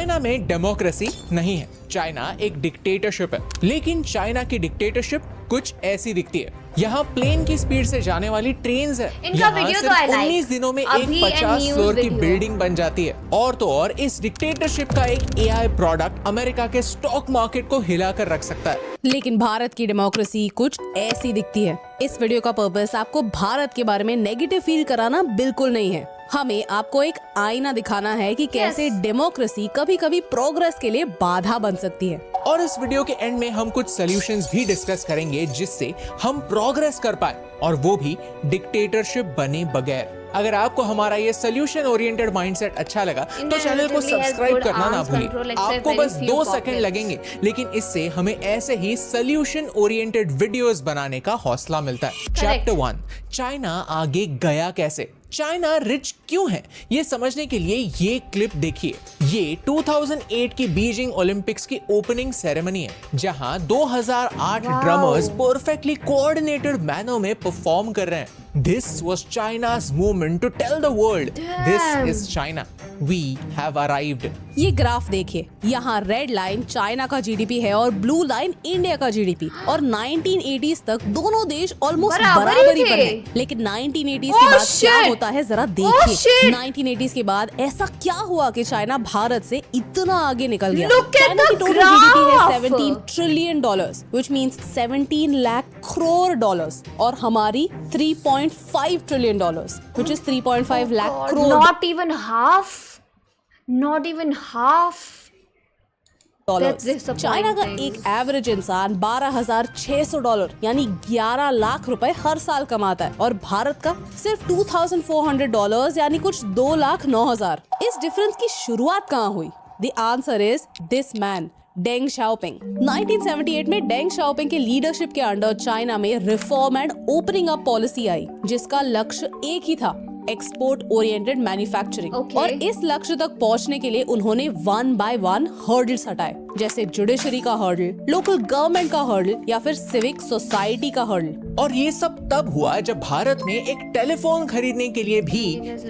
China में democracy नहीं है, चाइना एक डिक्टेटरशिप है। लेकिन चाइना की डिक्टेटरशिप कुछ ऐसी दिखती है। यहाँ प्लेन की स्पीड से जाने वाली ट्रेन्स है। यहाँ सिर्फ 19 दिनों में एक 50 फ्लोर की बिल्डिंग बन जाती है। और तो और इस डिक्टेटरशिप का एक एआई प्रोडक्ट अमेरिका के स्टॉक मार्केट को हिलाकर रख सकता है। लेकिन भारत की डेमोक्रेसी कुछ ऐसी दिखती है। इस वीडियो का पर्पस आपको भारत के बारे में नेगेटिव फील कराना बिल्कुल नहीं है। हमें आपको एक आईना दिखाना है कि कैसे डेमोक्रेसी कभी कभी प्रोग्रेस के लिए बाधा बन सकती है। और इस वीडियो के एंड में हम कुछ सॉल्यूशंस भी डिस्कस करेंगे जिससे हम प्रोग्रेस कर पाए, और वो भी डिक्टेटरशिप बने बगैर। अगर आपको हमारा ये सोल्यूशन ओरिएंटेड माइंडसेट अच्छा लगा तो चैनल को सब्सक्राइब करना ना भूलिए। आपको बस 2 सेकंड लगेंगे, लेकिन इससे हमें ऐसे ही सोल्यूशन ओरिएंटेड वीडियोस बनाने का हौसला मिलता है। चैप्टर 1, चाइना आगे गया कैसे। चाइना रिच क्यों है, ये समझने के लिए ये क्लिप देखिए। ये 2008 की बीजिंग ओलंपिक्स की ओपनिंग सेरेमनी है, जहां 2008 ड्रमर्स परफेक्टली कोऑर्डिनेटेड मैनर में परफॉर्म कर रहे हैं। This was China's moment to tell the world, this is China. We have arrived. ये ग्राफ देखिए, यहाँ रेड लाइन चाइना का जीडीपी है और ब्लू लाइन इंडिया का जीडीपी। और 1980s तक दोनों देश ऑलमोस्ट बराबरी पर हैं। लेकिन 1980s के बाद क्या होता है जरा देखिए। 1980s के बाद ऐसा क्या हुआ कि चाइना भारत से इतना आगे निकल गया। चाइना की टोटल जीडीपी है $17 trillion, which means 17 lakh crore dollars, और हमारी $3.5 trillion, which is 3.5 lakh crore. Not even half. China का एक एवरेज इंसान $12,600 यानी 11 लाख रुपए हर साल कमाता है, और भारत का सिर्फ $2,400 यानी कुछ 2,09,000। इस डिफरेंस की शुरुआत कहाँ हुई? The answer is this man, Deng Xiaoping. 1978 में डेंग शाओपिंग के लीडरशिप के अंडर चाइना में reform and opening up policy आई, जिसका लक्ष्य एक ही था, एक्सपोर्ट ओरिएंटेड मैन्युफैक्चरिंग। और इस लक्ष्य तक पहुंचने के लिए उन्होंने 1 by 1 हर्डल्स हटाए, जैसे जुडिशरी का हर्डल, लोकल गवर्नमेंट का हर्डल, या फिर सिविक सोसाइटी का हर्डल। और ये सब तब हुआ जब भारत में एक टेलीफोन खरीदने के लिए भी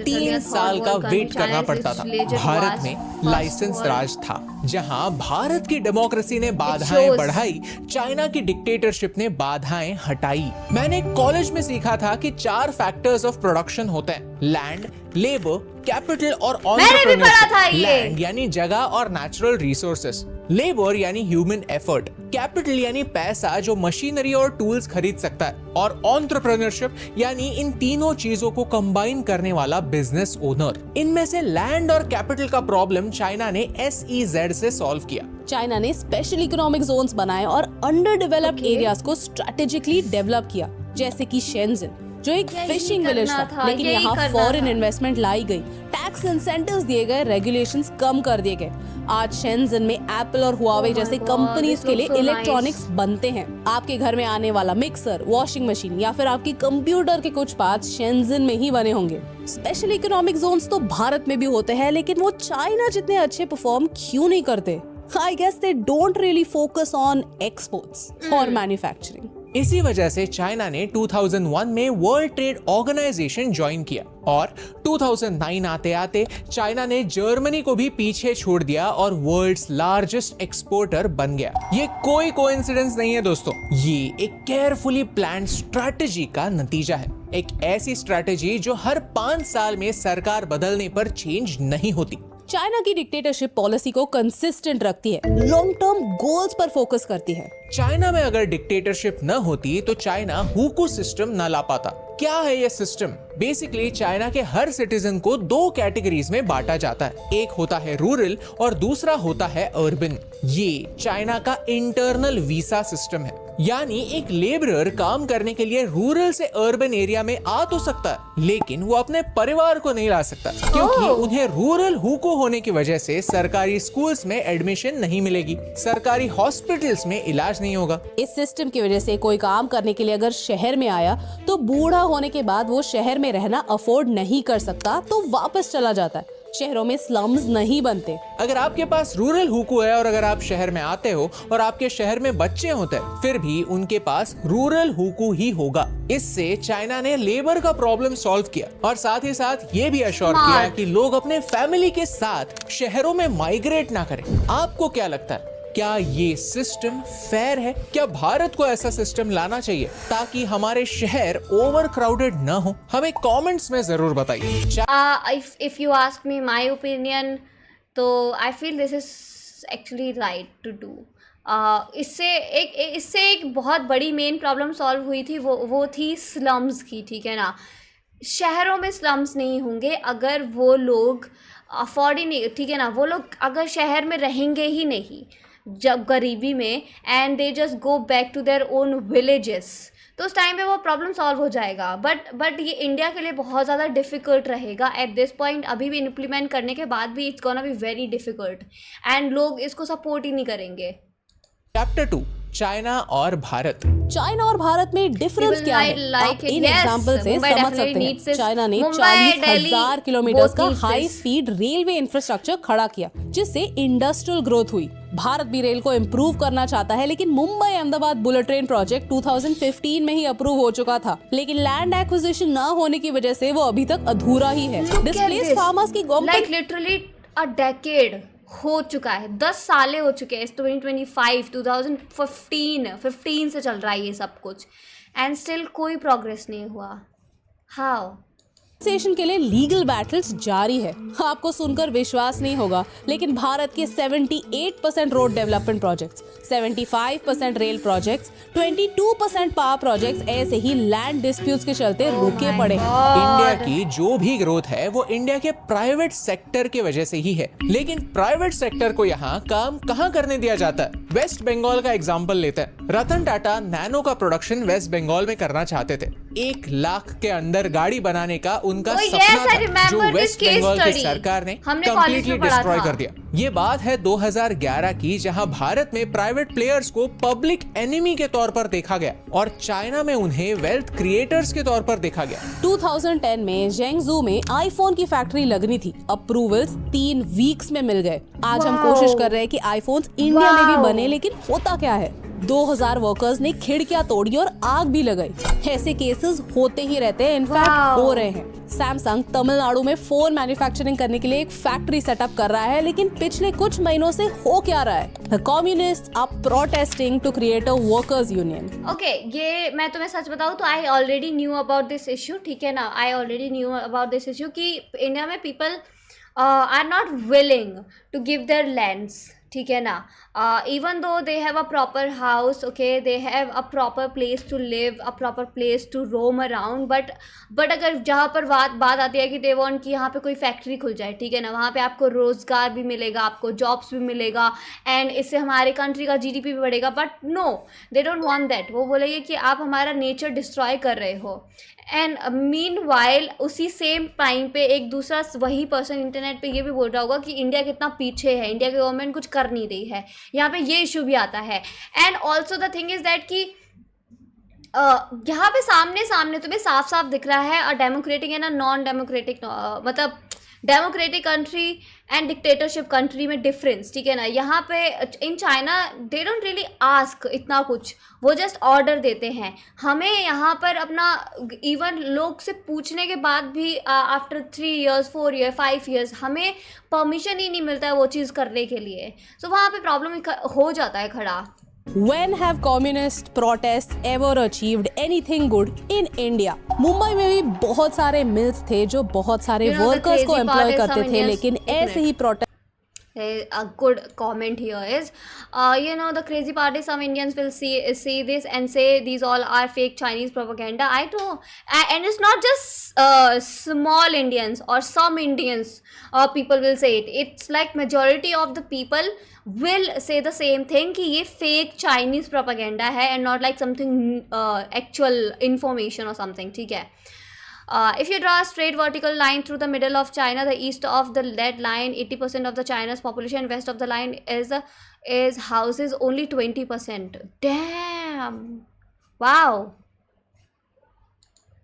3 साल का वेट करना पड़ता था। भारत में लाइसेंस राज था, जहां भारत की डेमोक्रेसी ने बाधाएं बढ़ाई, चाइना की डिक्टेटरशिप ने बाधाएं हटाई। मैंने कॉलेज में सीखा था कि 4 फैक्टर्स ऑफ प्रोडक्शन होते हैं: लैंड, लेबर, कैपिटल और एंटरप्रेन्योरशिप। लैंड यानी जगह और नेचुरल रिसोर्सेस, लेबर यानी ह्यूमन एफर्ट, कैपिटल यानी पैसा जो मशीनरी और टूल्स खरीद सकता है, और एंटरप्रेन्योरशिप यानी इन तीनों चीजों को कंबाइन करने वाला बिजनेस ओनर। इनमें से लैंड और कैपिटल का प्रॉब्लम चाइना ने SEZ से सॉल्व किया। चाइना ने स्पेशल इकोनॉमिक जोन्स बनाए और अंडर डेवलप्ड एरियाज को स्ट्रेटेजिकली डेवलप किया, जैसे कि शेंजन, जो एक फिशिंग विलेज था। लेकिन यहाँ फॉरेन इन्वेस्टमेंट लाई गई, टैक्स इंसेंटिव्स दिए गए, रेगुलेशंस कम कर दिए गए। आज शेंजन में एप्पल और हुआवे जैसे कंपनीज के लिए इलेक्ट्रॉनिक्स बनते हैं। आपके घर में आने वाला मिक्सर, वॉशिंग मशीन या फिर आपके कंप्यूटर के कुछ पार्ट्स शेंजन में ही बने होंगे। स्पेशल इकोनॉमिक जोन्स तो भारत में भी होते हैं, लेकिन वो चाइना जितने अच्छे परफॉर्म क्यों नहीं करते? I guess they don't really focus on exports or manufacturing. इसी वजह से चाइना ने 2001 में वर्ल्ड ट्रेड ऑर्गेनाइजेशन ज्वाइन किया, और 2009 आते आते चाइना ने जर्मनी को भी पीछे छोड़ दिया और वर्ल्ड्स लार्जेस्ट एक्सपोर्टर बन गया। ये कोई कोइंसिडेंस नहीं है दोस्तों, ये एक केयरफुली प्लान्ड स्ट्रैटेजी का नतीजा है। एक ऐसी स्ट्रैटेजी जो हर 5 साल में सरकार बदलने पर चेंज नहीं होती। चाइना की डिक्टेटरशिप पॉलिसी को कंसिस्टेंट रखती है, लॉन्ग टर्म गोल्स पर फोकस करती है। चाइना में अगर डिक्टेटरशिप न होती तो चाइना हुकू सिस्टम न ला पाता। क्या है ये सिस्टम? बेसिकली चाइना के हर सिटीजन को 2 कैटेगरीज में बांटा जाता है। एक होता है रूरल और दूसरा होता है अर्बन। ये चाइना का इंटरनल वीसा सिस्टम है, यानी एक लेबरर काम करने के लिए रूरल से अर्बन एरिया में आ तो सकता है, लेकिन वो अपने परिवार को नहीं ला सकता, क्योंकि उन्हें रूरल हुकू होने की वजह से सरकारी स्कूल्स में एडमिशन नहीं मिलेगी, सरकारी हॉस्पिटल्स में इलाज नहीं होगा। इस सिस्टम की वजह से कोई काम करने के लिए अगर शहर में आया तो बूढ़ा होने के बाद वो शहर में रहना अफोर्ड नहीं कर सकता, तो वापस चला जाता है। शहरों में स्लम्स नहीं बनते। अगर आपके पास रूरल हुकू है और अगर आप शहर में आते हो और आपके शहर में बच्चे होते हैं, फिर भी उनके पास रूरल हुकू ही होगा। इससे चाइना ने लेबर का प्रॉब्लम सॉल्व किया और साथ ही साथ ये भी अश्योर किया कि लोग अपने फैमिली के साथ शहरों में माइग्रेट ना करें। आपको क्या लगता है, क्या ये सिस्टम फेयर है? क्या भारत को ऐसा सिस्टम लाना चाहिए ताकि हमारे शहर ओवर क्राउडेड न हो? हमें कमेंट्स में जरूर बताइए। If you ask me my opinion, तो I feel this is actually right to do. इससे एक बहुत बड़ी मेन प्रॉब्लम सॉल्व हुई थी, वो थी स्लम्स की, ठीक है ना। शहरों में स्लम्स नहीं होंगे अगर वो लोग अफोर्ड ही नहीं, ठीक है ना, वो लोग अगर शहर में रहेंगे ही नहीं जब गरीबी में, and they just go back to their own villages, तो उस टाइम पे वो प्रॉब्लम सॉल्व हो जाएगा। बट ये इंडिया के लिए बहुत ज़्यादा डिफ़िकल्ट रहेगा एट दिस पॉइंट। अभी भी इम्प्लीमेंट करने के बाद भी it's gonna be very difficult, and लोग इसको सपोर्ट ही नहीं करेंगे। चैप्टर 2, चाइना और भारत। चाइना और भारत में डिफरेंस क्या है? आप इन एग्जांपल से समझ सकते हैं। चाइना ने 40,000 किलोमीटर का हाई स्पीड रेलवे इंफ्रास्ट्रक्चर खड़ा किया, जिससे इंडस्ट्रियल ग्रोथ हुई। भारत भी रेल को इम्प्रूव करना चाहता है, लेकिन Mumbai Ahmedabad bullet train project 2015 में ही अप्रूव हो चुका था, लेकिन लैंड एक्विजिशन न होने की वजह से वो अभी तक अधूरा ही है। डिस्प्लेस्ड फार्मर्स की गवर्नमेंट लिटरली अ डेकेड हो चुका है, 10 साल हो चुके हैं। 2015 से चल रहा है ये सब कुछ, एंड स्टिल कोई प्रोग्रेस नहीं हुआ। हाउ? सेशन के लिए लीगल बैटल्स जारी है। आपको सुनकर विश्वास नहीं होगा, लेकिन भारत के 78% road development projects, 75% rail projects, 22% power projects ऐसे ही लैंड डिस्प्यूट्स के चलते रुके पड़े। इंडिया की जो भी ग्रोथ है वो इंडिया के प्राइवेट सेक्टर की वजह से ही है, लेकिन प्राइवेट सेक्टर को यहाँ काम कहाँ करने दिया जाता है? वेस्ट बंगाल का एग्जाम्पल लेते हैं। रतन टाटा नैनो का प्रोडक्शन वेस्ट बंगाल में करना चाहते थे। 1 लाख के अंदर गाड़ी बनाने का उनका सपना था, जो वेस्ट बंगाल की सरकार ने कंप्लीटली डिस्ट्रॉय कर दिया। ये बात है 2011 की, जहां भारत में प्राइवेट प्लेयर्स को पब्लिक एनिमी के तौर पर देखा गया और चाइना में उन्हें वेल्थ क्रिएटर्स के तौर पर देखा गया। 2010 में जेंगजू में आईफोन की फैक्ट्री लगनी थी, अप्रूवल्स 3 वीक्स में मिल गए। आज हम कोशिश कर रहे हैं कि आईफोन्स इंडिया में भी बने, लेकिन होता क्या है, 2000 वर्कर्स ने खिड़कियां तोड़ी और आग भी लगाई। ऐसे केसेस होते ही रहते हैं, इनफैक्ट हो रहे हैं। सैमसंग तमिलनाडु में फोन मैन्युफैक्चरिंग करने के लिए एक फैक्ट्री सेटअप कर रहा है, लेकिन पिछले कुछ महीनों से हो क्या रहा है? The communists are protesting to create a workers union. Okay, ये मैं तुम्हें सच बताऊं तो I already knew about this issue, ठीक है ना। I already knew about this issue कि इंडिया में people are not willing to give their lands, ठीक है ना। Even though they have a proper house, okay, they have a proper place to live, a proper place to roam around, but अगर जहाँ पर बात आती है कि दे वांट कि यहाँ पे कोई फैक्ट्री खुल जाए, ठीक है ना, वहाँ पे आपको रोज़गार भी मिलेगा, आपको जॉब्स भी मिलेगा, एंड इससे हमारे कंट्री का जीडीपी भी बढ़ेगा। But no, they don't want that. वो बोलेंगे कि आप हमारा नेचर डिस्ट्रॉय कर रहे हो। एंड मीनवाइल उसी सेम टाइम पे एक दूसरा वही पर्सन इंटरनेट पे ये भी बोल रहा होगा कि इंडिया कितना पीछे है, इंडिया की गवर्नमेंट कुछ कर नहीं रही है। यहाँ पे ये इशू भी आता है। And also the thing is that कि यहाँ पे सामने तुम्हें साफ साफ दिख रहा है a democratic and a non democratic, मतलब democratic country and dictatorship country में डिफरेंस, ठीक है ना। यहाँ पे in China they don't really ask इतना कुछ, वो जस्ट ऑर्डर देते हैं। हमें यहाँ पर अपना इवन लोग से पूछने के बाद भी आफ्टर 3 years 4 years 5 years हमें परमिशन ही नहीं मिलता है वो चीज़ करने के लिए। सो वहाँ पे प्रॉब्लम हो जाता है खड़ा। When have communist protests ever achieved anything good in India? Mumbai में भी बहुत सारे मिल्स थे जो बहुत सारे वर्कर्स को एम्प्लॉय करते थे, लेकिन ऐसे ही protest A good comment here is, the crazy part is some Indians will see this and say these all are fake Chinese propaganda. I know, and it's not just small Indians or some Indians. People will say it. It's like majority of the people will say the same thing कि ये fake Chinese propaganda है and not like something actual information or something, ठीक है। If you draw a straight vertical line through the middle of China, the east of the red line 80% of the China's population, west of the line is houses only 20%. Damn, wow.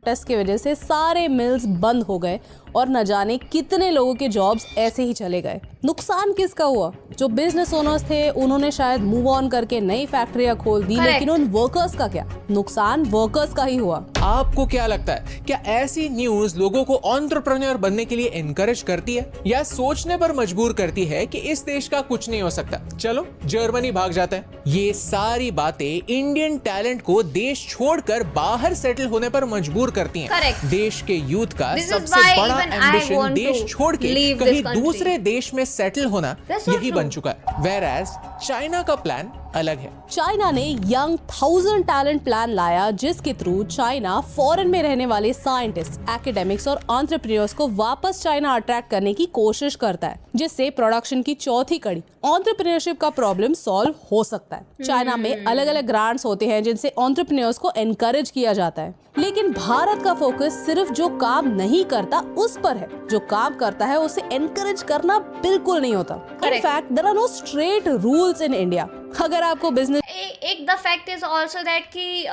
Test की वजह से सारे mills बंद हो गए और न जाने कितने लोगों के जॉब्स ऐसे ही चले गए। नुकसान किसका हुआ? जो बिजनेस ओनर्स थे उन्होंने शायद मूव ऑन करके नई फैक्ट्रियां खोल दी, लेकिन उन वर्कर्स का क्या? नुकसान वर्कर्स का ही हुआ। आपको क्या लगता है, क्या ऐसी न्यूज लोगों को एंटरप्रेन्योर बनने के लिए एनकरेज करती है या सोचने पर मजबूर करती है कि इस देश का कुछ नहीं हो सकता, चलो जर्मनी भाग जाते हैं? ये सारी बातें इंडियन टैलेंट को देश छोड़कर बाहर सेटल होने पर मजबूर करती हैं। Correct. देश के यूथ का This is सबसे why बड़ा even I एम्बिशन want देश to छोड़ के leave कहीं this country. दूसरे देश में सेटल होना That's so यही true. बन चुका है। Whereas चाइना का प्लान अलग है। चाइना ने यंग 1000 टैलेंट प्लान लाया, जिसके थ्रू चाइना फॉरेन में रहने वाले साइंटिस्ट, एकेडमिक्स और एंटरप्रेन्योर्स को वापस चाइना अट्रैक्ट करने की कोशिश करता है, जिससे प्रोडक्शन की चौथी कड़ी एंटरप्रेन्योरशिप का प्रॉब्लम सॉल्व हो सकता है। चाइना में अलग अलग ग्रांट्स होते हैं जिनसे एंटरप्रेन्योर्स को एनकरेज किया जाता है, लेकिन भारत का फोकस सिर्फ जो काम नहीं करता उस पर है, जो काम करता है उसे एनकरेज करना बिल्कुल नहीं होता। In fact there are no straight rules in India. अगर आपको बिजनेस एक the fact is also that कि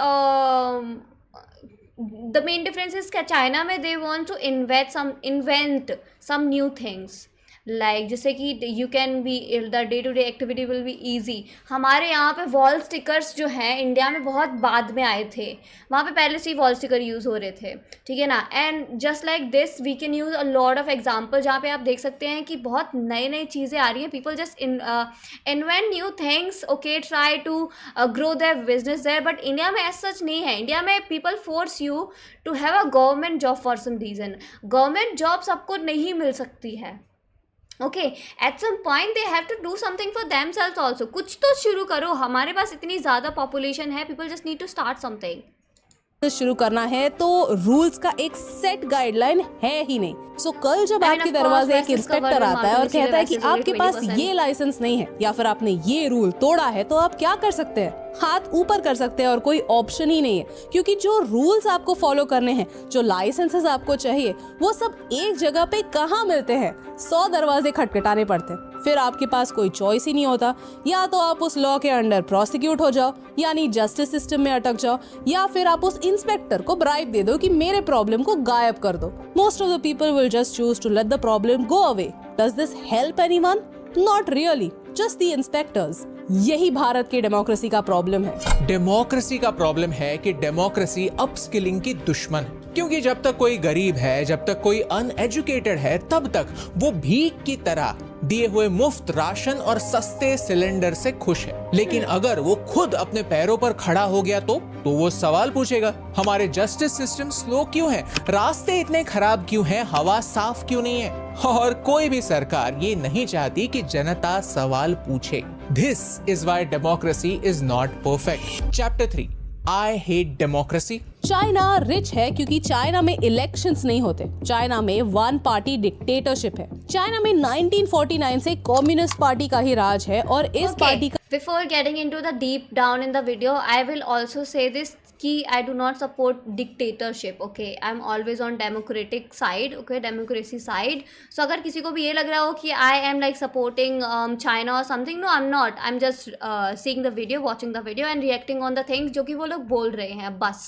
द मेन डिफरेंस इज क्या चाइना में they want to invent some new things, like जैसे कि you can be the day to day activity will be easy. हमारे यहाँ पे वॉल स्टिकर्स जो हैं इंडिया में बहुत बाद में आए थे, वहाँ पे पहले से ही वॉल स्टिकर यूज़ हो रहे थे, ठीक है ना। And just like this we can use a lot of example जहाँ पे आप देख सकते हैं कि बहुत नई नई चीज़ें आ रही हैं। People just invent new things, okay, try to grow their business there, but India में ऐसा सच नहीं है। इंडिया में people force you to have a government job for some reason. Government job सबको नहीं मिल सकती है, okay, at some point they have to do something for themselves also. कुछ तो शुरू करो, हमारे पास इतनी ज़्यादा पॉपुलेशन है, people just need to start something. शुरू करना है तो रूल्स का एक सेट गाइडलाइन है ही नहीं। सो कल जब आपके दरवाजे एक इंस्पेक्टर आता है और कहता है कि आपके पास ये लाइसेंस नहीं है या फिर आपने ये रूल तोड़ा है, तो आप क्या कर सकते हैं? हाथ ऊपर कर सकते हैं और कोई ऑप्शन ही नहीं है, क्योंकि जो रूल्स आपको फॉलो करने हैं, जो लाइसेंसेस आपको चाहिए, वो सब एक जगह पे कहाँ मिलते हैं? 100 दरवाजे खटखटाने पड़ते हैं। फिर आपके पास कोई चॉइस ही नहीं होता, या तो आप उस लॉ के अंडर प्रोसिक्यूट हो जाओ, यानी जस्टिस सिस्टम में अटक जाओ, या फिर आप उस इंस्पेक्टर को ब्राइब दे दो कि मेरे प्रॉब्लम को गायब कर दो। Most of the people will just choose to let the problem go away. Does this help anyone? Not really, just the inspectors. यही भारत की डेमोक्रेसी का प्रॉब्लम है। डेमोक्रेसी का प्रॉब्लम है कि डेमोक्रेसी अपस्किलिंग की दुश्मन है, क्योंकि जब तक कोई गरीब है, जब तक कोई अनएजुकेटेड है, तब तक वो भीख की तरह दिए हुए मुफ्त राशन और सस्ते सिलेंडर से खुश है। लेकिन अगर वो खुद अपने पैरों पर खड़ा हो गया तो वो सवाल पूछेगा, हमारे जस्टिस सिस्टम स्लो क्यों है, रास्ते इतने खराब क्यों हैं, हवा साफ क्यों नहीं है? और कोई भी सरकार ये नहीं चाहती कि जनता सवाल पूछे। This is why democracy is not perfect. Chapter 3. I hate democracy. China rich है क्योंकि चाइना में इलेक्शंस नहीं होते। चाइना में वन पार्टी डिक्टेटरशिप है। चाइना में 1949 से कम्युनिस्ट पार्टी का ही राज है और इस पार्टी का Before getting into the deep down in the video, I will also say this कि I do not support dictatorship, okay? I'm always on democratic side, okay? Democracy side. So अगर किसी को भी ये लग रहा हो कि I am like supporting China or something, no, I'm not. I'm just seeing the video, watching the video and reacting on the things जो कि वो लोग बोल रहे हैं, बस।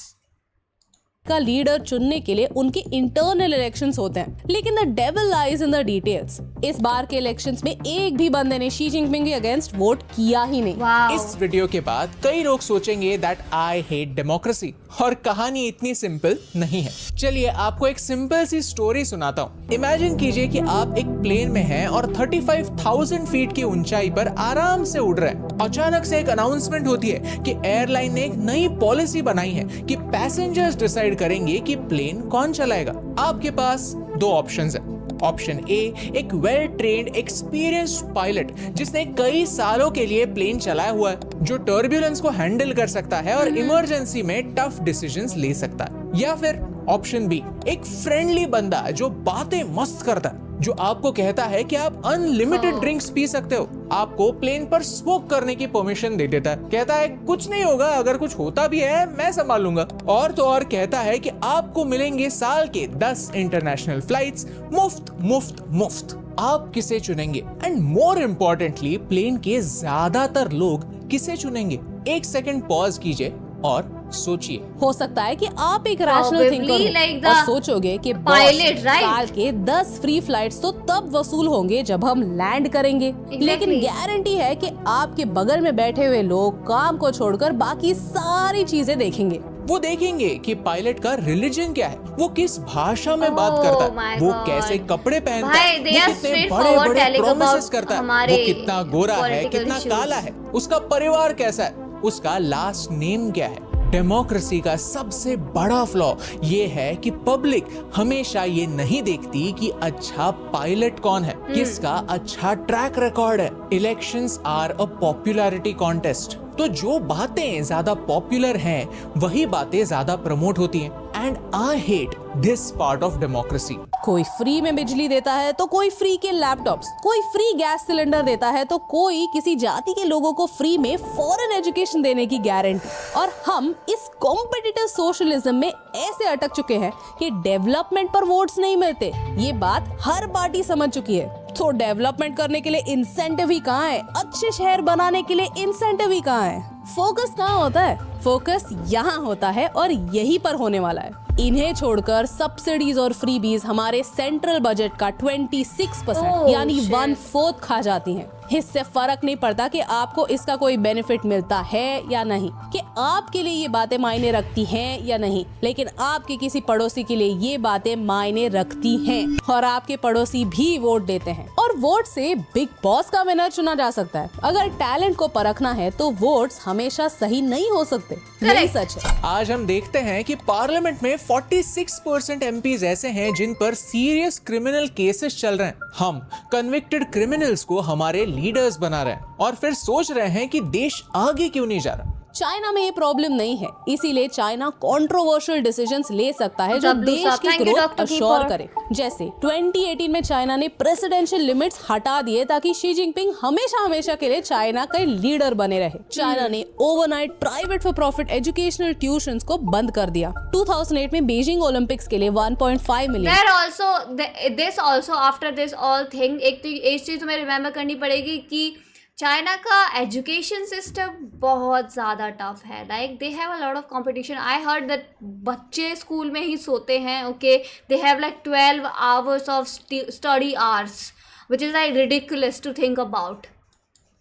का लीडर चुनने के लिए उनके इंटरनल इलेक्शंस होते हैं, लेकिन the devil lies in the details. इस बार के इलेक्शंस में एक भी बंदे ने शी जिनपिंग के अगेंस्ट वोट किया ही नहीं। Wow. इस वीडियो के बाद कई लोग सोचेंगे दैट आई हेट डेमोक्रेसी, और कहानी इतनी सिंपल नहीं है। चलिए आपको एक सिंपल सी स्टोरी सुनाता हूँ। इमेजिन कीजिए कि आप एक प्लेन में हैं और 35,000 फीट की ऊंचाई पर आराम से उड़ रहे हैं। अचानक से एक अनाउंसमेंट होती है कि एयरलाइन ने एक नई पॉलिसी बनाई है कि पैसेंजर्स डिसाइड करेंगे कि प्लेन कौन चलाएगा। आपके पास दो ऑप्शंस हैं। ऑप्शन ए, एक वेल ट्रेन्ड एक्सपीरियंस्ड पायलट जिसने कई सालों के लिए प्लेन चलाया हुआ है, जो टर्ब्यूलेंस को हैंडल कर सकता है और इमरजेंसी में टफ डिसीजंस ले सकता है। या फिर ऑप्शन बी, एक फ्रेंडली बंदा जो बातें मस्त करता है, जो आपको कहता है कि आप अनलिमिटेड ड्रिंक्स पी सकते हो, आपको प्लेन पर स्मोक करने की परमिशन दे देता है, कहता है कुछ नहीं होगा, अगर कुछ होता भी है मैं संभाल लूंगा, और तो और कहता है कि आपको मिलेंगे साल के 10 इंटरनेशनल फ्लाइट्स मुफ्त मुफ्त मुफ्त। आप किसे चुनेंगे? एंड मोर इम्पोर्टेंटली, प्लेन के ज्यादातर लोग किसे चुनेंगे? एक सेकंड पॉज कीजिए और सोचिए। हो सकता है कि आप एक रैशनल Probably थिंकर हो like the और सोचोगे कि pilot, right? साल के 10 फ्री फ्लाइट्स तो तब वसूल होंगे जब हम लैंड करेंगे। लेकिन गारंटी है कि आपके बगल में बैठे हुए लोग काम को छोड़कर बाकी सारी चीजें देखेंगे। वो देखेंगे कि पायलट का रिलीजन क्या है, वो किस भाषा में बात Oh करता my है, वो God. कैसे कपड़े पहनता भाई, है, they वो are कितने straightforward बड़े-बड़े telling प्रोमिसेस about करता है, हमारे वो कितना गोरा है, political कितना issues. काला है, उसका परिवार कैसा है, उसका लास्ट नेम क्या है। डेमोक्रेसी का सबसे बड़ा फ्लॉ ये है कि पब्लिक हमेशा ये नहीं देखती कि अच्छा पायलट कौन है, किसका अच्छा ट्रैक रिकॉर्ड है। Elections are a popularity contest, तो जो बातें ज्यादा पॉपुलर हैं वही बातें ज्यादा प्रमोट होती हैं। And I hate this part of democracy. कोई फ्री में बिजली देता है तो कोई फ्री के लैपटॉप्स, कोई फ्री गैस सिलेंडर देता है तो कोई किसी जाति के लोगों को फ्री में फॉरेन एजुकेशन देने की गारंटी। और हम इस कॉम्पिटिटिव सोशलिज्म में ऐसे अटक चुके हैं कि डेवलपमेंट पर वोट्स नहीं मिलते। ये बात हर पार्टी समझ चुकी है। तो डेवलपमेंट करने के लिए इंसेंटिव ही कहाँ है? अच्छे शहर बनाने के लिए इंसेंटिव ही कहाँ है? फोकस कहाँ होता है? फोकस यहाँ होता है और यही पर होने वाला है। इन्हें छोड़कर सब्सिडीज और फ्रीबीज हमारे सेंट्रल बजट का 26% यानी 1/4 खा जाती हैं। इससे फर्क नहीं पड़ता कि आपको इसका कोई बेनिफिट मिलता है या नहीं, कि आपके लिए ये बातें मायने रखती हैं या नहीं, लेकिन आपके किसी पड़ोसी के लिए ये बातें मायने रखती हैं और आपके पड़ोसी भी वोट देते हैं। और वोट से बिग बॉस का विनर चुना जा सकता है। अगर टैलेंट को परखना है तो वोट्स हमेशा सही नहीं हो सकते, यही सच है। आज हम देखते हैं कि पार्लियामेंट में 46% एमपीज ऐसे हैं जिन पर सीरियस क्रिमिनल केसेस चल रहे हैं। हम कन्विक्टेड क्रिमिनल्स को हमारे लीडर्स बना रहे हैं और फिर सोच रहे हैं कि देश आगे क्यों नहीं जा रहा। चाइना में ये प्रॉब्लम नहीं है, इसीलिए चाइना कंट्रोवर्शियल डिसीजंस ले सकता है जो देश की ग्रोथ अश्योर करे। जैसे 2018 में चाइना ने प्रेसिडेंशियल लिमिट्स हटा दिए ताकि शी जिनपिंग हमेशा हमेशा के लिए चाइना का लीडर बने रहे। चाइना ने overnight private for profit educational tuitions को बंद कर दिया। 2008 में बीजिंग ओलंपिक्स के लिए 1.5 million. This also after this all thing, एक चीज तुम्हें रिमेम्बर करनी पड़ेगी कि चाइना का एजुकेशन सिस्टम बहुत ज़्यादा टफ है। Like they have a lot of competition. I heard that बच्चे स्कूल में ही सोते हैं। Okay, they have like 12 hours of study hours which is like ridiculous to think about.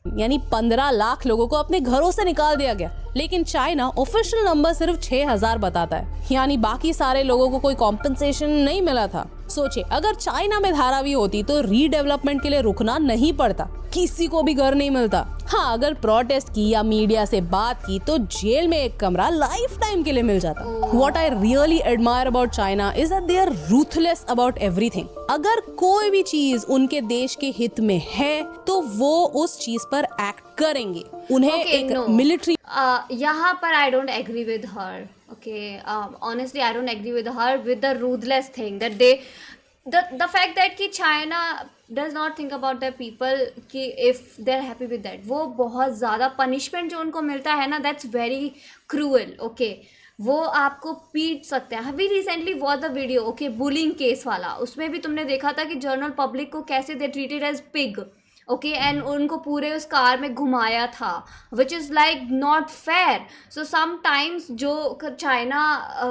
यानी 15 लाख लोगों को अपने घरों से निकाल दिया गया। लेकिन चाइना ऑफिशियल नंबर सिर्फ 6000 बताता है, यानी बाकी सारे लोगों को कोई कॉम्पेंसेशन नहीं मिला था। सोचे अगर चाइना में धारावी होती तो रीडेवलपमेंट के लिए रुकना नहीं पड़ता, किसी को भी घर नहीं मिलता। हाँ, अगर प्रोटेस्ट की या मीडिया से बात की तो जेल में एक कमरा लाइफ टाइम के लिए मिल जाता। What I really admire about China is that they are ruthless about everything. अगर कोई भी चीज उनके देश के हित में है तो वो उस चीज पर एक्ट करेंगे। उन्हें एक मिलिट्री यहाँ पर I don't agree with her. Okay, honestly I don't agree with her with the ruthless thing that they the fact that कि China does not think about their people कि if they're happy with that, वो बहुत ज़्यादा punishment जो उनको मिलता है ना, that's very cruel. Okay, वो आपको पीट सकते हैं। अभी recently watch the video, okay, bullying case वाला, उसमें भी तुमने देखा था कि जनरल पब्लिक को कैसे they treated as pig. Okay, and उनको पूरे उस कार में घुमाया था, which is like not fair. So sometimes जो चाइना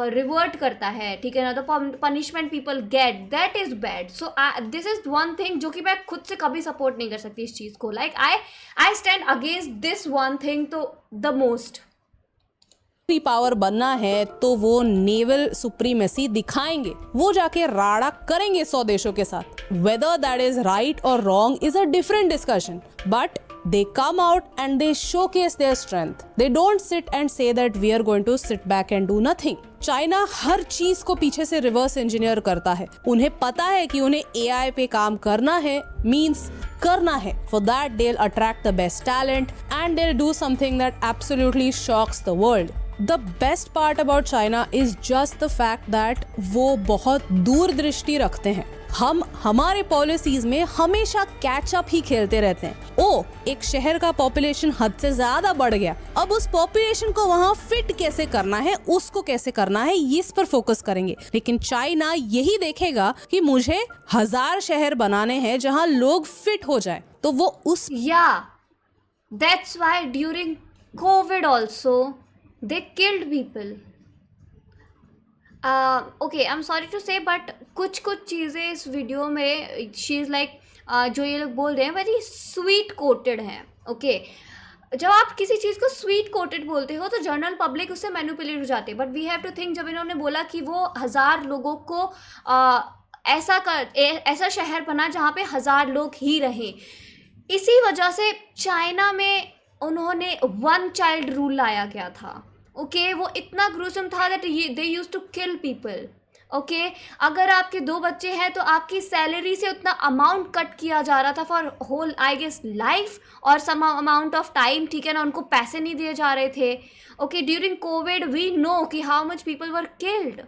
रिवर्ट करता है, ठीक है ना, तो punishment people get that is bad. So this is one thing जो कि मैं खुद से कभी सपोर्ट नहीं कर सकती इस चीज़ को। Like I stand against this one thing तो द मोस्ट। पावर बनना है तो वो नेवल सुप्रीमेसी दिखाएंगे, वो जाके राड़ा करेंगे 100 देशों के साथ। वेदर दैट इज राइट और wrong is a different discussion, but they come out and they showcase their strength. They don't sit and say that we are going to sit back and do nothing. China हर चीज को पीछे से reverse engineer करता है। उन्हें पता है कि उन्हें AI पे काम करना है, मीन्स करना है। For that they'll attract the best talent and they'll do something that absolutely shocks the world. The best part about China is just the fact that वो बहुत दूरदृष्टि रखते हैं। हम हमारे पॉलिसीज में हमेशा कैचअप ही खेलते रहते हैं। ओ, एक शहर का पॉपुलेशन हद से ज्यादा बढ़ गया, अब उस पॉपुलेशन को वहाँ फिट कैसे करना है, उसको कैसे करना है, इस पर फोकस करेंगे। लेकिन चाइना यही देखेगा कि मुझे 1000 शहर बनाने हैं जहाँ लोग फिट हो जाए, तो वो उस that's why during COVID also they killed people. Okay, I'm sorry to say, but कुछ चीज़ें इस वीडियो में शी इज़ लाइक जो ये लोग बोल रहे हैं वेरी स्वीट कोटेड हैं. ओके, जब आप किसी चीज़ को स्वीट कोटेड बोलते हो तो जनरल पब्लिक उससे मैनिपुलेट हो जाते हैं. But we have to think, जब इन्होंने बोला कि वो 1000 लोगों को ऐसा शहर बना जहाँ पे 1000 लोग ही रहें, इसी वजह से चाइना में उन्होंने 1 चाइल्ड रूल लाया गया था. ओके, वो इतना ग्रूसम था that they used to kill people. Okay, अगर आपके 2 बच्चे हैं तो आपकी सैलरी से उतना अमाउंट कट किया जा रहा था for whole I guess life और सम अमाउंट ऑफ टाइम. ठीक है ना, उनको पैसे नहीं दिए जा रहे थे. Okay, during Covid we know कि how much people were killed.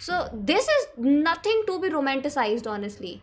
So this is nothing to be romanticised honestly.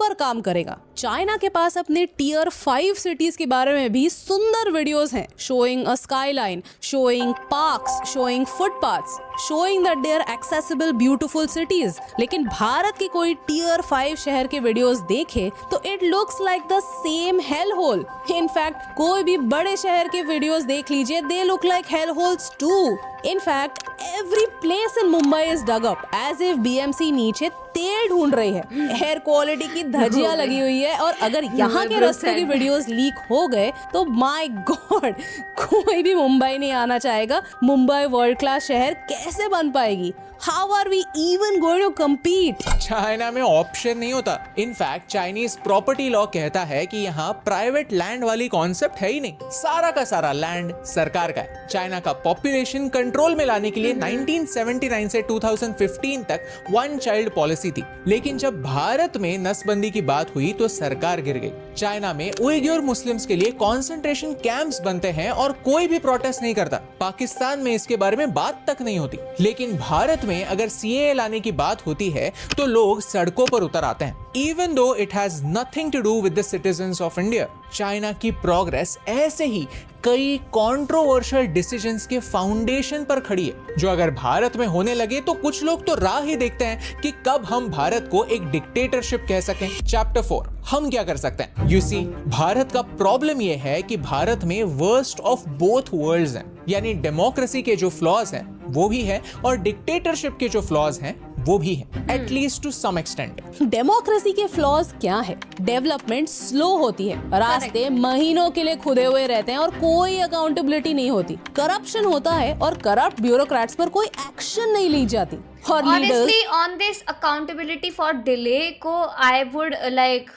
पर काम करेगा. चाइना के पास अपने टियर 5 सिटीज के बारे में भी सुंदर वीडियोस हैं, showing a skyline, showing parks, showing footpaths, showing that they are accessible beautiful cities. लेकिन भारत के कोई टियर 5 शहर के वीडियोस देखे तो it looks like the same hell hole. In fact कोई भी बड़े शहर के वीडियोस देख लीजिए, they look like hell holes too. In fact, every place in Mumbai is dug up as if BMC नीचे तेल ढूंढ रही है. एयर क्वालिटी की धज्जियां लगी हुई है और अगर यहाँ के रास्तों की वीडियोस लीक हो गए तो माय गॉड, कोई भी मुंबई नहीं आना चाहेगा. मुंबई वर्ल्ड क्लास शहर कैसे बन पाएगी? How are we even going to compete? China में ऑप्शन नहीं होता. इनफैक्ट चाइनीज प्रॉपर्टी लॉ कहता है कि यहाँ प्राइवेट लैंड वाली कॉन्सेप्ट है ही नहीं. सारा का सारा लैंड सरकार का है. चाइना का पॉपुलेशन कंट्रोल में लाने के लिए 1979 से 2015 तक 1 चाइल्ड पॉलिसी थी. लेकिन जब भारत में नसबंदी की बात हुई तो सरकार गिर गई. चाइना में उइगुर मुस्लिम्स के लिए कॉन्सेंट्रेशन कैंप्स बनते हैं और कोई भी प्रोटेस्ट नहीं करता. पाकिस्तान में इसके बारे में बात तक नहीं होती. लेकिन भारत में अगर सीएए लाने की बात होती है तो लोग सड़कों पर उतर आते हैं. Even though it has nothing to do with the citizens of India. China की प्रोग्रेस ऐसे ही कई कंट्रोवर्शियल डिसीजंस के फाउंडेशन पर खड़ी है, जो अगर भारत में होने लगे तो कुछ लोग तो राह ही देखते हैं कि कब हम भारत को एक डिक्टेटरशिप कह सकें. चैप्टर 4, हम क्या कर सकते हैं? यू सी, भारत का प्रॉब्लम यह है कि भारत में वर्स्ट ऑफ बोथ वर्ल्ड्स हैं. यानी डेमोक्रेसी के जो फ्लॉज हैं वो भी है और डिक्टेटरशिप के जो फ्लॉज हैं वो भी है, at least to some extent. Democracy के फ्लॉज क्या है? डेवलपमेंट स्लो होती है, रास्ते महीनों के लिए खुदे हुए रहते हैं और कोई अकाउंटेबिलिटी नहीं होती. करप्शन होता है और करप्ट ब्यूरोक्रेट्स पर कोई एक्शन नहीं ली जाती. और honestly on this accountability for delay को आई वुड लाइक,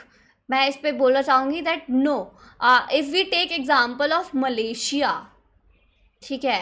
मैं इस पे बोलना चाहूंगी that no, if we take example of Malaysia, ठीक है,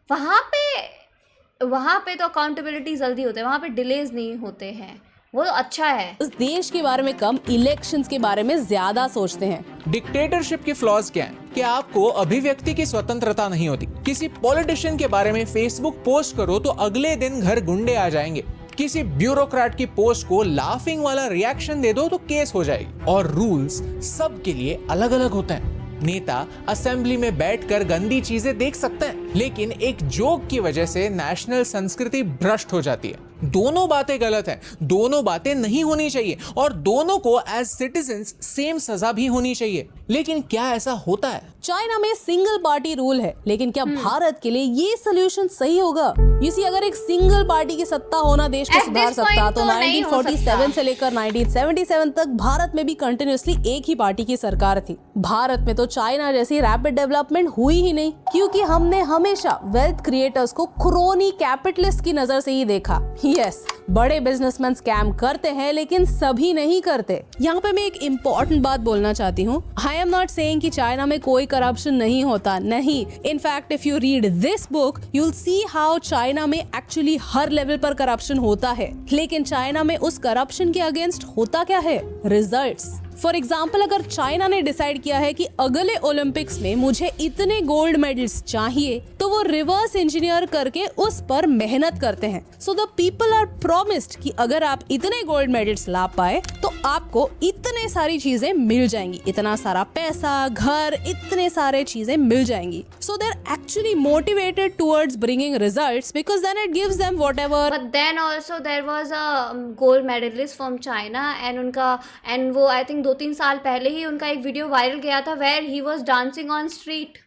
वहाँ पे तो अकाउंटेबिलिटी जल्दी होते हैं, वहाँ पे डिलेज नहीं होते हैं, वो तो अच्छा है. उस देश के बारे में कम, इलेक्शंस के बारे में ज्यादा सोचते हैं. डिक्टेटरशिप के फ्लॉज क्या हैं? कि आपको अभिव्यक्ति की स्वतंत्रता नहीं होती. किसी पॉलिटिशियन के बारे में फेसबुक पोस्ट करो तो अगले दिन घर गुंडे आ जाएंगे. किसी ब्यूरोक्रेट की पोस्ट को लाफिंग वाला रिएक्शन दे दो तो केस हो जाएगी. और रूल्स सबके लिए अलग अलग होते हैं. नेता असेंबली में बैठकर गंदी चीजें देख सकते हैं, लेकिन एक जोक की वजह से नेशनल संस्कृति भ्रष्ट हो जाती है. दोनों बातें गलत हैं, दोनों बातें नहीं होनी चाहिए और दोनों को एज सिटीजन्स सेम सजा भी होनी चाहिए. लेकिन क्या ऐसा होता है? चाइना में सिंगल पार्टी रूल है, लेकिन क्या भारत के लिए ये सोल्यूशन सही होगा? यू सी, अगर एक सिंगल पार्टी की सत्ता होना देश को सुधार सकता तो 1947 से लेकर 1977 तक भारत में भी कंटिन्यूअसली एक ही पार्टी की सरकार थी. भारत में तो चाइना जैसी रैपिड डेवलपमेंट हुई ही नहीं, क्योंकि हमने हमेशा वेल्थ क्रिएटर्स को क्रोनी कैपिटलिस्ट की नजर से ही देखा. यस, बड़े बिजनेसमैन स्कैम करते हैं लेकिन सभी नहीं करते. यहाँ पे मैं एक इम्पोर्टेंट बात बोलना चाहती हूँ. आई एम नॉट सेइंग कि चाइना में कोई करप्शन नहीं होता, नहीं. In fact if you read this book you will see how China में एक्चुअली हर लेवल पर करप्शन होता है. लेकिन चाइना में उस करप्शन के अगेंस्ट होता क्या है? रिजल्ट्स. फॉर एग्जाम्पल, अगर चाइना ने डिसाइड किया है कि अगले ओलंपिक्स में मुझे इतने गोल्ड मेडल्स चाहिए, तो वो रिवर्स इंजीनियर करके उस पर मेहनत करते हैं. So the people are promised कि अगर आप इतने गोल्ड मेडल्स ला पाए तो आपको इतने सारी चीजें मिल जाएंगी, इतना सारा पैसा, घर, इतने सारे चीजें मिल जाएंगी. So they are actually motivated towards bringing results because then it gives them whatever. But then also there was a gold medalist from China and वो आई थिंक 2-3 साल पहले ही उनका एक वीडियो वायरल गया था where he was dancing on street.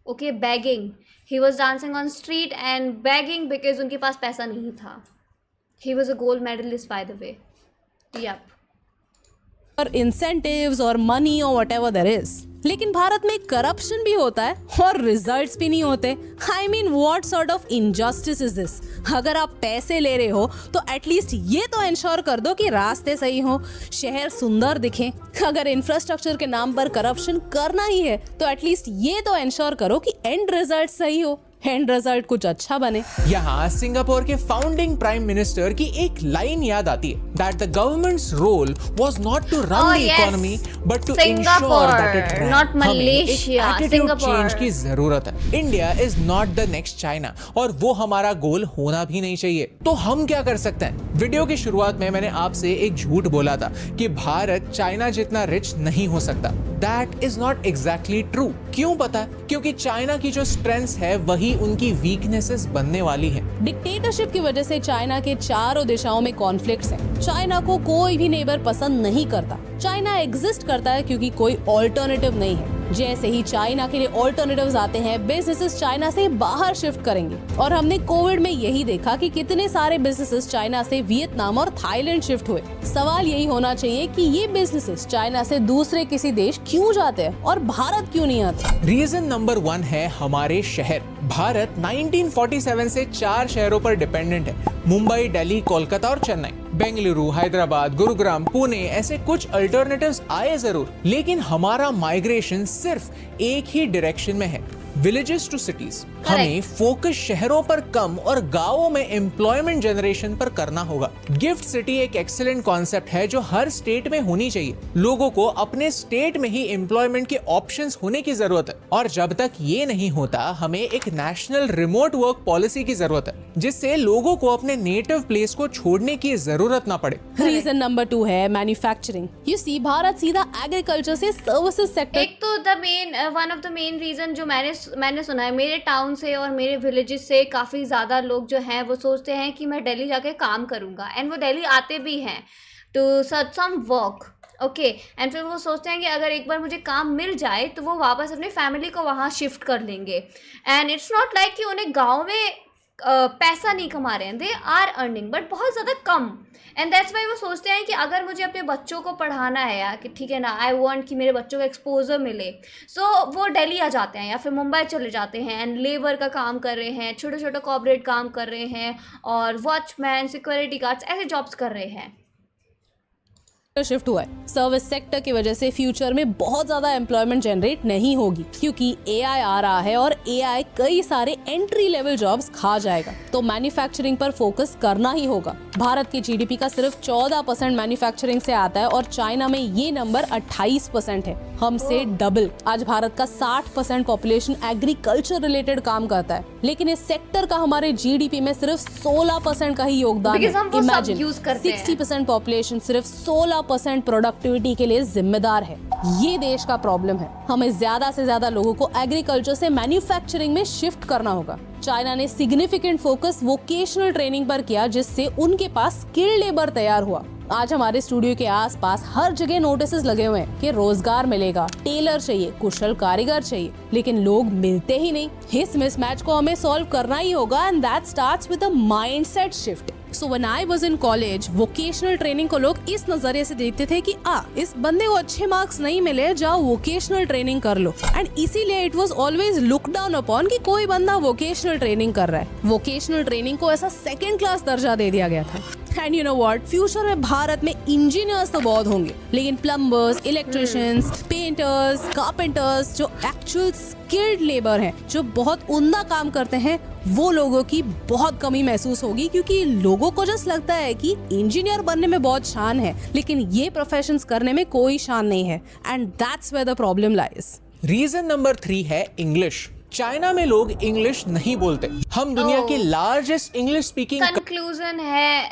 okay, begging. He was dancing on street and begging because उनके पास पैसा नहीं था. He was a gold medalist, by the way. Yep. और इंसेंटिव्स और मनी और व्हाटएवर देयर इज, लेकिन भारत में करप्शन भी होता है और रिजल्ट्स भी नहीं होते. I mean what sort of injustice is this? अगर आप पैसे ले रहे हो तो एटलीस्ट ये तो इंश्योर कर दो कि रास्ते सही हो, शहर सुंदर दिखे. अगर इंफ्रास्ट्रक्चर के नाम पर करप्शन करना ही है तो एटलीस्ट ये तो इंश्योर करो कि एंड रिजल्ट सही हो, एंड रिजल्ट कुछ अच्छा बने. यहाँ सिंगापुर के फाउंडिंग प्राइम मिनिस्टर की एक लाइन याद आती है, that the government's role was not to run the economy but to ensure that it run. Not Malaysia, Singapore. Change की जरूरत है. India is not the next China और वो हमारा गोल होना भी नहीं चाहिए. तो हम क्या कर सकते हैं? वीडियो की शुरुआत में मैंने आपसे एक झूठ बोला था कि भारत चाइना जितना रिच नहीं हो सकता. That is not exactly true. क्यों पता? क्योंकि चाइना की जो स्ट्रेंथ्स है वही उनकी वीकनेसेस बनने वाली है. डिक्टेटरशिप की वजह से चाइना के चारों दिशाओं में कॉन्फ्लिक्ट्स हैं. चाइना को कोई भी नेबर पसंद नहीं करता. चाइना एग्जिस्ट करता है क्योंकि कोई ऑल्टरनेटिव नहीं है. जैसे ही चाइना के लिए ऑल्टरनेटिव्स आते हैं, बिजनेसेस चाइना से बाहर शिफ्ट करेंगे. और हमने कोविड में यही देखा कि कितने सारे बिजनेसेस चाइना से वियतनाम और थाईलैंड शिफ्ट हुए. सवाल यही होना चाहिए कि ये बिजनेसेस चाइना से दूसरे किसी देश क्यों जाते हैं और भारत क्यों नहीं आते? रीजन नंबर 1 है हमारे शहर. भारत 1947 से 4 शहरों पर डिपेंडेंट है. मुंबई, दिल्ली, कोलकाता और चेन्नई. बेंगलुरु, हैदराबाद, गुरुग्राम, पुणे ऐसे कुछ अल्टरनेटिव्स आए जरूर, लेकिन हमारा माइग्रेशन सिर्फ एक ही डायरेक्शन में है, विलेजेस टू सिटीज. हमें फोकस शहरों पर कम और गांवों में एम्प्लॉयमेंट जनरेशन पर करना होगा. गिफ्ट सिटी एक एक्सीलेंट कॉन्सेप्ट है जो हर स्टेट में होनी चाहिए. लोगों को अपने स्टेट में ही एम्प्लॉयमेंट के ऑप्शंस होने की जरूरत है. और जब तक ये नहीं होता, हमें एक नेशनल रिमोट वर्क पॉलिसी की जरूरत है, जिससे लोगों को अपने नेटिव प्लेस को छोड़ने की जरूरत ना पड़े. रीजन नंबर 2 है मैन्युफैक्चरिंग. यू सी, भारत सीधा एग्रीकल्चर से सर्विसेज सेक्टर. एक तो one of the main reason जो मैंने सुना है, मेरे टाउन से और मेरे विलेजेस से काफ़ी ज़्यादा लोग जो हैं वो सोचते हैं कि मैं दिल्ली जाके काम करूँगा. एंड वो दिल्ली आते भी हैं to search some work. Okay, and फिर वो सोचते हैं कि अगर एक बार मुझे काम मिल जाए तो वो वापस अपनी फैमिली को वहाँ शिफ्ट कर लेंगे. एंड इट्स नॉट लाइक कि उन्हें गाँव में पैसा नहीं कमा रहे हैं, दे आर अर्निंग बट बहुत ज़्यादा कम. एंड दैट्स वाई वो सोचते हैं कि अगर मुझे अपने बच्चों को पढ़ाना है या कि ठीक है ना, आई वांट कि मेरे बच्चों को एक्सपोजर मिले, सो वो दिल्ली आ जाते हैं या फिर मुंबई चले जाते हैं एंड लेबर का काम कर रहे हैं, छोटे छोटे कॉर्पोरेट काम कर रहे हैं और वॉचमैन, सिक्योरिटी गार्ड्स ऐसे जॉब्स कर रहे हैं. शिफ्ट हुआ है. सर्विस सेक्टर की वजह से फ्यूचर में बहुत ज्यादा एम्प्लॉयमेंट जनरेट नहीं होगी क्योंकि एआई आ रहा है और एआई कई सारे एंट्री लेवल जॉब्स खा जाएगा. तो मैन्युफैक्चरिंग पर फोकस करना ही होगा. भारत की जीडीपी का सिर्फ 14% मैन्युफैक्चरिंग से आता है और चाइना में ये नंबर 28% है, हमसे डबल. आज भारत का 60% पॉपुलेशन एग्रीकल्चर रिलेटेड काम करता है, लेकिन इस सेक्टर का हमारे जीडीपी में सिर्फ 16% का ही योगदान है. इमेजिन 60% पॉपुलेशन सिर्फ 16% प्रोडक्टिविटी के लिए जिम्मेदार है. ये देश का प्रॉब्लम है. हमें ज्यादा से ज्यादा लोगों को एग्रीकल्चर से मैन्युफैक्चरिंग में शिफ्ट करना होगा. चाइना ने सिग्निफिकेंट फोकस वोकेशनल ट्रेनिंग पर किया, जिससे उनके पास स्किल्ड लेबर तैयार हुआ. आज हमारे स्टूडियो के आसपास हर जगह नोटिस लगे हुए हैं कि रोजगार मिलेगा, टेलर चाहिए, कुशल कारीगर चाहिए, लेकिन लोग मिलते ही नहीं. इस मिसमैच को हमें सॉल्व करना ही होगा and that starts with a mindset shift. So when I was in college, vocational training को लोग इस नजरिए से देखते थे कि इस बंदे को अच्छे मार्क्स नहीं मिले, जाओ वोकेशनल ट्रेनिंग कर लो. एंड इसीलिए it was always look down upon कि कोई बंदा वोकेशनल ट्रेनिंग कर रहा है. वोकेशनल ट्रेनिंग को ऐसा सेकंड क्लास दर्जा दे दिया गया था. And you know what, future में भारत में इंजीनियर्स तो बहुत होंगे, लेकिन प्लम्बर्स, इलेक्ट्रिशियंस, पेंटर्स, कारपेंटर्स, जो एक्चुअल स्किल्ड लेबर हैं, जो बहुत उम्दा काम करते हैं, वो लोगों की बहुत कमी महसूस होगी. क्योंकि लोगों को जस्ट लगता है कि इंजीनियर बनने में बहुत शान है, लेकिन ये प्रोफेशंस करने में कोई शान नहीं है. And that's where the problem lies. Reason number 3 है इंग्लिश. चाइना में लोग इंग्लिश नहीं बोलते. हम दुनिया के लार्जेस्ट इंग्लिश स्पीकिंग कंक्लूजन है,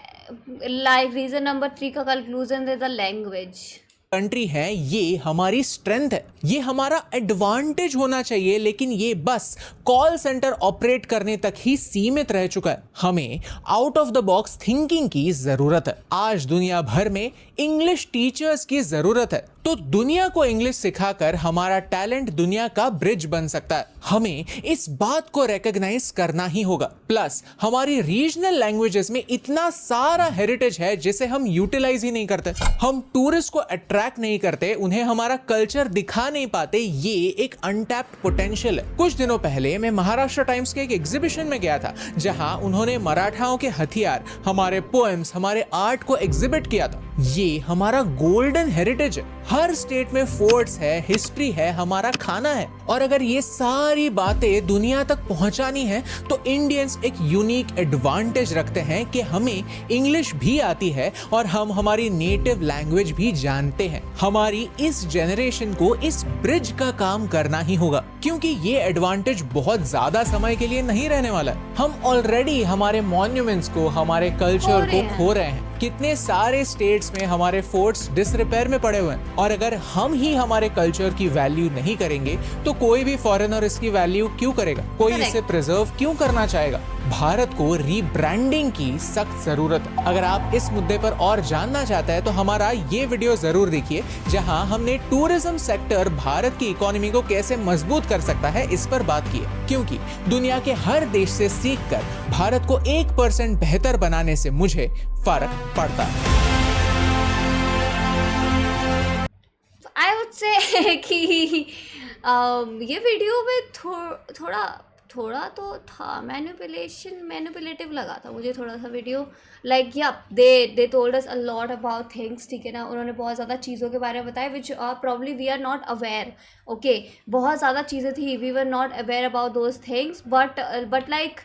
लाइक रीजन नंबर 3 का कंक्लूजन है द लैंग्वेज. कंट्री है, ये हमारी स्ट्रेंथ है, ये हमारा एडवांटेज होना चाहिए, लेकिन ये बस कॉल सेंटर ऑपरेट करने तक ही सीमित रह चुका है. हमें out of the box thinking की जरूरत है. आज दुनिया भर में इंग्लिश टीचर्स की जरूरत है. तो दुनिया को इंग्लिश सिखाकर हमारा टैलेंट दुनिया का ब्रिज बन सकता है। हमें इस बात को रिकॉग्नाइज करना ही होगा। प्लस हमारी रीजनल लैंग्वेजेस में इतना सारा हेरिटेज है जिसे हम यूटिलाइज ही नहीं करते। हम टूरिस्ट को अट्रैक्ट नहीं करते, उन्हें हमारा कल्चर दिखा नहीं पाते। ये एक अनटैप्ड पोटेंशियल है। कुछ दिनों पहले मैं महाराष्ट्र टाइम्स के एक एग्जीबिशन में गया था जहां उन्होंने मराठाओं के हथियार, हमारे पोएम्स, हमारे आर्ट को एग्जिबिट किया था। ये हमारा गोल्डन हेरिटेज है। हर स्टेट में फोर्ट्स है, हिस्ट्री है, हमारा खाना है। और अगर ये सारी बातें दुनिया तक पहुंचानी है तो इंडियंस एक यूनिक एडवांटेज रखते हैं कि हमें इंग्लिश भी आती है और हम हमारी नेटिव लैंग्वेज भी जानते हैं। हमारी इस जनरेशन को इस ब्रिज का काम करना ही होगा, क्योंकि ये एडवांटेज बहुत ज्यादा समय के लिए नहीं रहने वाला है। हम ऑलरेडी हमारे मॉन्यूमेंट्स को, हमारे कल्चर को खो रहे हैं। कितने सारे स्टेट्स में हमारे फोर्ट्स डिसरिपेयर में पड़े हुए हैं। और अगर हम ही हमारे कल्चर की वैल्यू नहीं करेंगे तो कोई भी फॉरेनर इसकी वैल्यू क्यों करेगा? कोई इसे प्रिजर्व क्यों करना चाहेगा? भारत को रीब्रांडिंग की सख्त जरूरत है। अगर आप इस मुद्दे पर और जानना चाहते हैं तो हमारा ये वीडियो जरूर देखिए, जहां हमने टूरिज्म सेक्टर भारत की इकोनॉमी को कैसे मजबूत कर सकता है इस पर बात की है। क्योंकि दुनिया के हर देश से सीखकर भारत को 1% बेहतर बनाने से मुझे फर्क पड़ता है। आई वुड से कि ये वीडियो में थोड़ा तो था मैनिपुलेटिव लगा था मुझे थोड़ा सा video. Like they told us a lot about things, ठीक है ना। उन्होंने बहुत ज़्यादा चीज़ों के बारे में बताया which probably we are not aware. Okay, बहुत ज़्यादा चीज़ें थी, we were not aware about those things, but like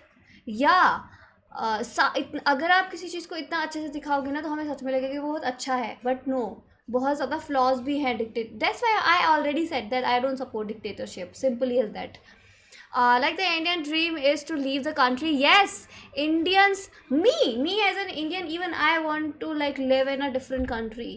अगर आप किसी चीज़ को इतना अच्छे से दिखाओगे ना तो हमें सच में लगेगा कि बहुत अच्छा है, बट नो, बहुत ज़्यादा फ्लॉज भी हैं that's why I already said that I don't support dictatorship, simply is that. Like the Indian dream is to leave the country. Yes, Indians, me as an Indian, even I want to like live in a different country.